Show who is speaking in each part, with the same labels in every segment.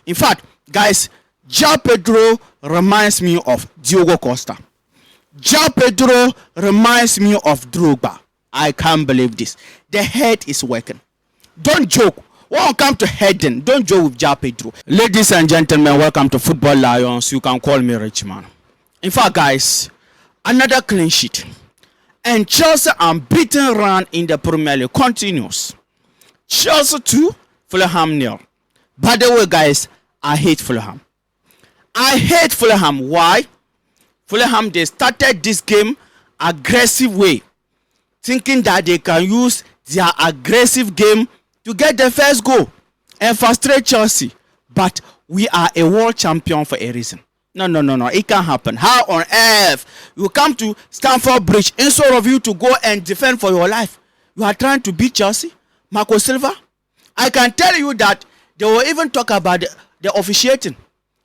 Speaker 1: In fact, guys, João Pedro reminds me of Diogo Costa. João Pedro reminds me of Drogba. I can't believe this. The head is working. Don't joke. When it comes to heading, don't joke with João Pedro. Ladies and gentlemen, welcome to Football Lions. You can call me Richman. In fact, guys, another clean sheet. And Chelsea unbeaten run in the Premier League continues. Chelsea 2, Fulham 0. By the way, guys, I hate Fulham. I hate Fulham. Why? Fulham, they started this game aggressive way, thinking that they can use their aggressive game to get the first goal and frustrate Chelsea. But we are a world champion for a reason. No. It can't happen. How on earth you come to Stamford Bridge instead of you to go and defend for your life? You are trying to beat Chelsea? Marco Silva? I can tell you that they will even talk about the officiating.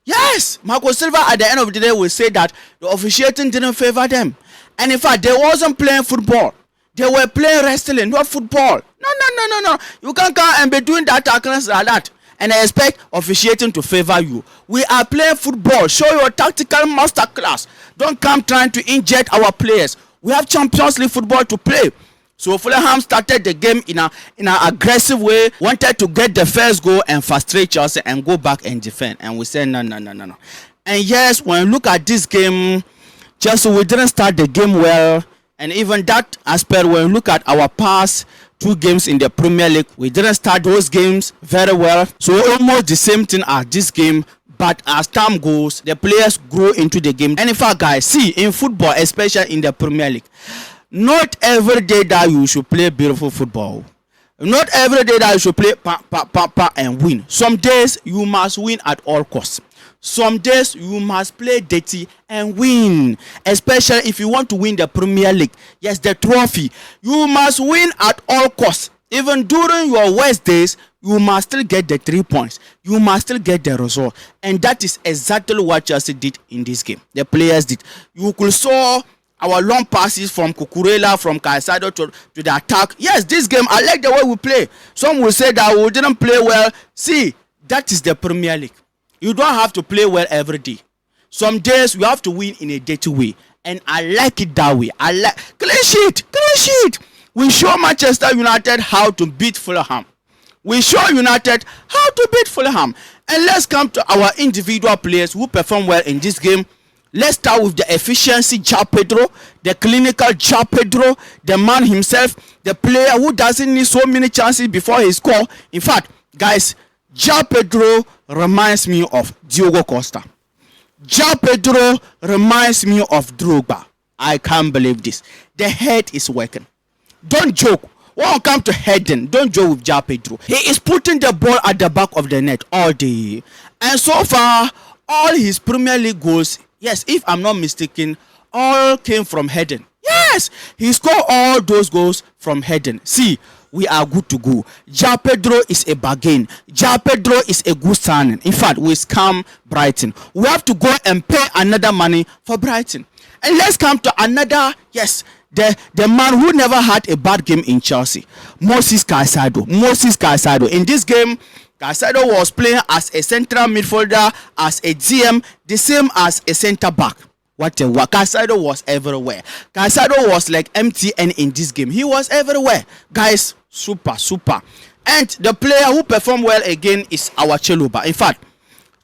Speaker 1: Yes, Marco Silva at the end of the day will say that the officiating didn't favor them. And in fact, they wasn't playing football. They were playing wrestling, not football. No. You can't come and be doing that tackles like that and expect officiating to favor you. We are playing football. Show your tactical masterclass. Don't come trying to inject our players. We have Champions League football to play. So Fulham started the game in an aggressive way, wanted to get the first goal and frustrate Chelsea and go back and defend. And we said no. And yes, when you look at this game, Chelsea, we didn't start the game well. And even that aspect, when you look at our past 2 games in the Premier League, we didn't start those games very well. So almost the same thing as this game. But as time goes, the players grow into the game. And in fact, guys, see, in football, especially in the Premier League, not every day that you should play beautiful football. Not every day that you should play and win. Some days you must win at all costs. Some days you must play dirty and win. Especially if you want to win the Premier League. Yes, the trophy. You must win at all costs. Even during your worst days, you must still get the 3 points. You must still get the result. And that is exactly what Chelsea did in this game. The players did. You could saw our long passes from Cucurella, from Caicedo to the attack. Yes, this game, I like the way we play. Some will say that we didn't play well. See, that is the Premier League. You don't have to play well every day. Some days you have to win in a dirty way. And I like it that way. I like clean sheet. We show Manchester United how to beat Fulham. We show United how to beat Fulham. And let's come to our individual players who perform well in this game. Let's start with the efficiency João Pedro, the clinical João Pedro, the man himself, the player who doesn't need so many chances before he scores. In fact, guys, João Pedro reminds me of Diogo Costa. João Pedro reminds me of Drogba. I can't believe this. The head is working. Don't joke. When it comes to heading, don't joke with João Pedro. He is putting the ball at the back of the net all day. And so far, all his Premier League goals, yes, if I'm not mistaken, all came from heading. Yes, he scored all those goals from heading. See, we are good to go. João Pedro is a bargain. João Pedro is a good signing. In fact, we scam Brighton. We have to go and pay another money for Brighton. And let's come to another, yes, the man who never had a bad game in Chelsea, Moses Caicedo. In this game, Caicedo was playing as a central midfielder, as a GM, the same as a centre back. Caicedo was everywhere. Caicedo was like MTN in this game. He was everywhere. Guys, super. And the player who performed well again is our Chalobah. In fact,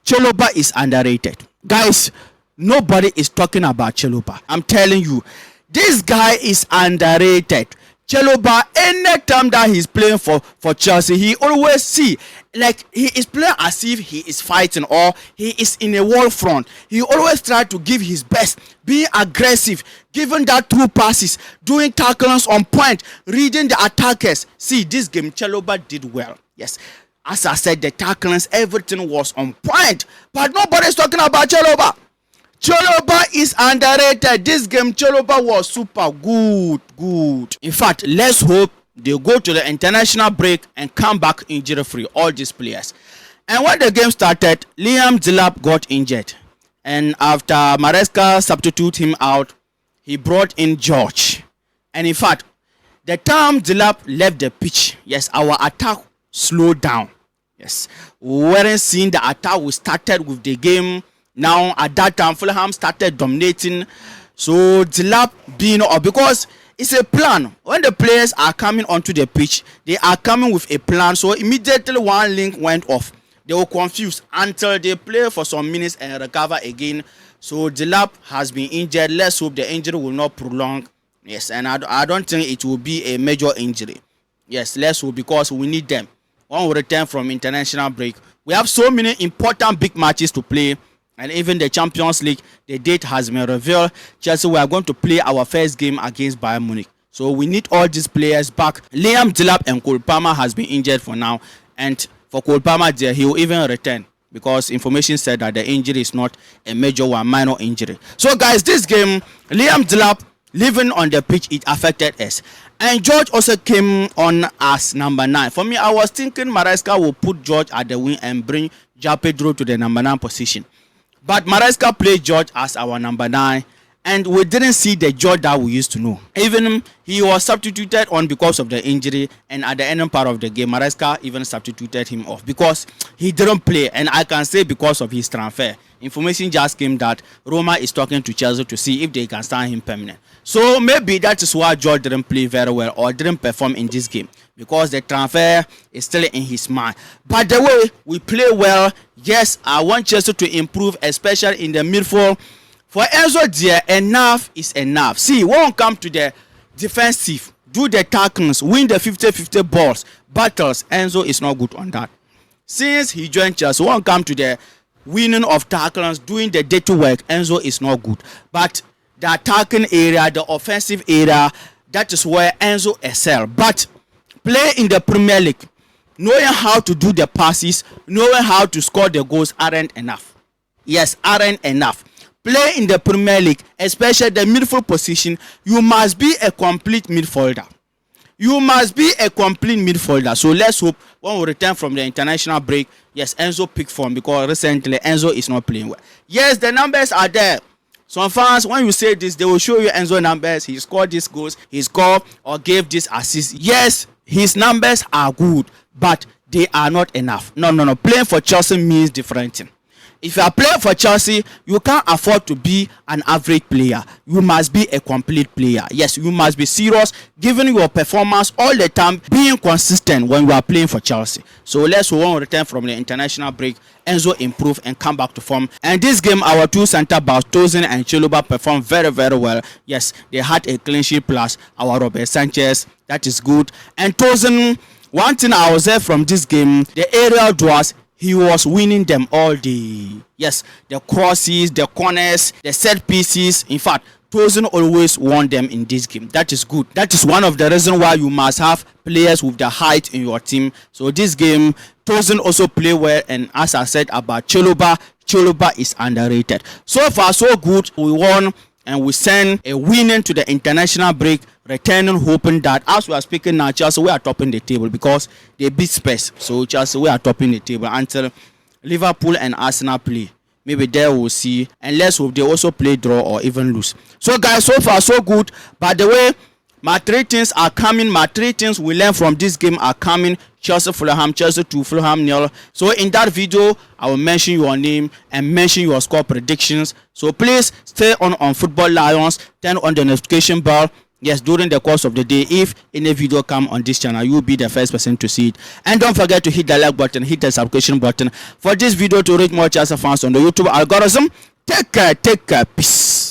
Speaker 1: Chalobah is underrated. Guys, nobody is talking about Chalobah. I'm telling you, this guy is underrated. Chalobah, anytime that he's playing for Chelsea, he always see like he is playing as if he is fighting or he is in a war front. He always try to give his best, being aggressive, giving that through passes, doing tackles on point, reading the attackers. See, this game Chalobah did well. Yes, as I said, the tackles, everything was on point, but nobody's talking about Chalobah. Chalobah is underrated. This game, Chalobah was super good. In fact, let's hope they go to the international break and come back injury-free, all these players. And when the game started, Liam Delap got injured. And after Maresca substituted him out, he brought in George. And in fact, the time Delap left the pitch, yes, our attack slowed down. Yes, we weren't seeing the attack we started with the game. Now at that time, Fulham started dominating. So Dilap being up because it's a plan. When the players are coming onto the pitch, they are coming with a plan. So immediately one link went off. They were confused until they play for some minutes and recover again. So Dilap has been injured. Let's hope the injury will not prolong. Yes, and I don't think it will be a major injury. Yes, let's hope because we need them. When we return from international break, we have so many important big matches to play. And even the Champions League, the date has been revealed. Chelsea, we are going to play our first game against Bayern Munich. So we need all these players back. Liam Delap and Cole Palmer has been injured for now. And for Cole Palmer, he will even return. Because information said that the injury is not a major one, minor injury. So guys, this game, Liam Delap living on the pitch, it affected us. And George also came on as number 9. For me, I was thinking Maresca will put George at the wing and bring João Pedro to the number 9 position. But Maresca played George as our number 9, and we didn't see the George that we used to know. Even he was substituted on because of the injury, and at the ending part of the game, Maresca even substituted him off because he didn't play, and I can say because of his transfer. Information just came that Roma is talking to Chelsea to see if they can sign him permanent. So maybe that is why George didn't play very well or didn't perform in this game, because the transfer is still in his mind. But the way we play well, yes, I want Chelsea to improve, especially in the midfield. For Enzo dear, enough is enough. See, won't come to the defensive, do the tackles, win the 50-50 balls, battles. Enzo is not good on that. Since he joined Chelsea, won't come to the winning of tackles, doing the dirty work. Enzo is not good. But the attacking area, the offensive area, that is where Enzo excels. But play in the Premier League, knowing how to do the passes, knowing how to score the goals aren't enough. Yes, aren't enough. Play in the Premier League, especially the midfield position, you must be a complete midfielder. You must be a complete midfielder. So let's hope when we return from the international break, yes, Enzo pick form, because recently Enzo is not playing well. Yes, the numbers are there. Some fans, when you say this, they will show you Enzo numbers. He scored these goals, he scored or gave this assist. Yes, his numbers are good, but they are not enough. No. Playing for Chelsea means different thing. If you are playing for Chelsea, you can't afford to be an average player. You must be a complete player. Yes, you must be serious, giving your performance all the time, being consistent when you are playing for Chelsea. So let's hope when we return from the international break, Enzo improve and come back to form. And this game, our two center backs, Tosin and Chalobah, performed very, very well. Yes, they had a clean sheet plus our Robert Sanchez. That is good. And Tosin, one thing I observed from this game, the aerial duels, he was winning them all day. Yes, the crosses, the corners, the set pieces. In fact, Tosin always won them in this game. That is good. That is one of the reasons why you must have players with the height in your team. So this game, Tosin also play well. And as I said about Chalobah is underrated. So far, so good. We won and we send a winning to the international break, returning hoping that as we are speaking now, Chelsea, we are topping the table because they beat Spurs. So Chelsea, we are topping the table until Liverpool and Arsenal play. Maybe there we'll see. And let's hope they also play draw or even lose. So guys, so far so good. By the way, my 3 things are coming. My 3 things we learn from this game are coming. Chelsea Fulham, Chelsea 2, Fulham 0. So in that video, I will mention your name and mention your score predictions. So please stay on Football Lions, turn on the notification bell. Yes, during the course of the day, if any video come on this channel, you will be the first person to see it. And don't forget to hit the like button, hit the subscription button for this video to reach more Chelsea fans on the YouTube algorithm. Take care, peace.